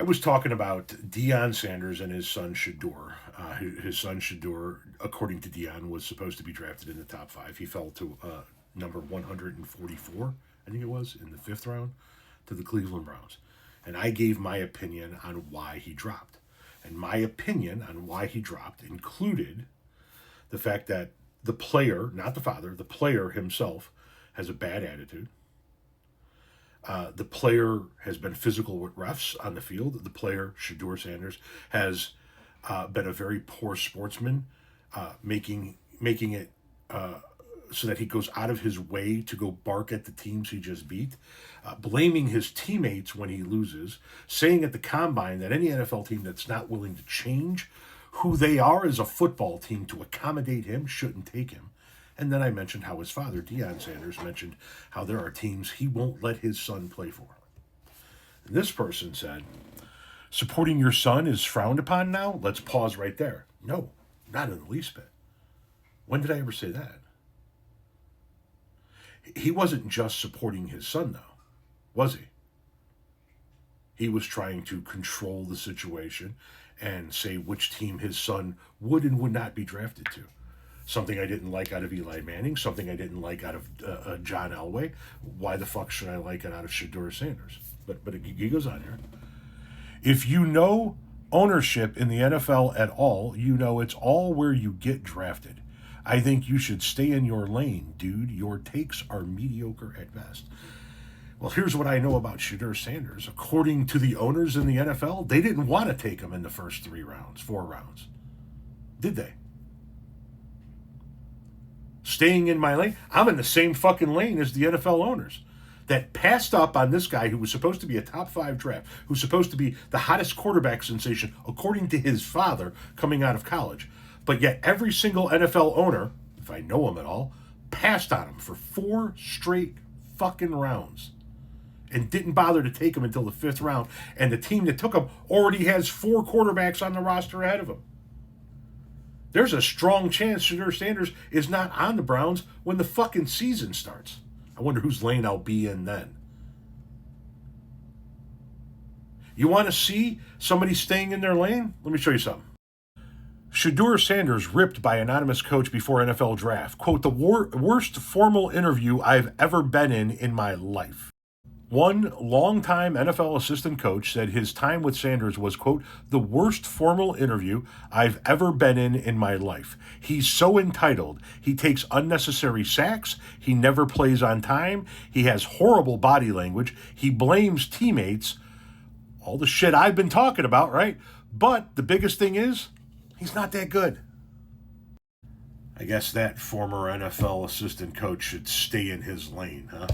I was talking about Deion Sanders and his son Shador. His son Shador, according to Deion, was supposed to be drafted in the top five. He fell to number 144, I think it was, in the fifth round to the Cleveland Browns. And I gave my opinion on why he dropped. And my opinion on why he dropped included the fact that the player, not the father, the player himself has a bad attitude. The player has been physical with refs on the field. The player, Shador Sanders, has been a very poor sportsman, making it so that he goes out of his way to go bark at the teams he just beat, blaming his teammates when he loses, saying at the combine that any NFL team that's not willing to change who they are as a football team to accommodate him shouldn't take him. And then I mentioned how his father, Deion Sanders, mentioned how there are teams he won't let his son play for. And this person said, supporting your son is frowned upon now? Let's pause right there. No, not in the least bit. When did I ever say that? He wasn't just supporting his son, though, was he? He was trying to control the situation and say which team his son would and would not be drafted to. Something I didn't like out of Eli Manning, something I didn't like out of John Elway. Why the fuck should I like it out of Shador Sanders? But he goes on here. If you know ownership in the NFL at all, you know it's all where you get drafted. I think you should stay in your lane, dude. Your takes are mediocre at best. Well, here's what I know about Shador Sanders. According to the owners in the NFL, they didn't want to take him in the first 4 rounds. Did they? Staying in my lane? I'm in the same fucking lane as the NFL owners that passed up on this guy who was supposed to be a top 5 draft, who's supposed to be the hottest quarterback sensation, according to his father, coming out of college. But yet every single NFL owner, if I know him at all, passed on him for 4 straight fucking rounds and didn't bother to take him until the 5th round. And the team that took him already has 4 quarterbacks on the roster ahead of him. There's a strong chance Shador Sanders is not on the Browns when the fucking season starts. I wonder whose lane I'll be in then. You want to see somebody staying in their lane? Let me show you something. Shador Sanders ripped by anonymous coach before NFL draft. Quote, the worst formal interview I've ever been in my life. One longtime NFL assistant coach said his time with Sanders was, quote, the worst formal interview I've ever been in my life. He's so entitled. He takes unnecessary sacks. He never plays on time. He has horrible body language. He blames teammates. All the shit I've been talking about, right? But the biggest thing is, he's not that good. I guess that former NFL assistant coach should stay in his lane, huh?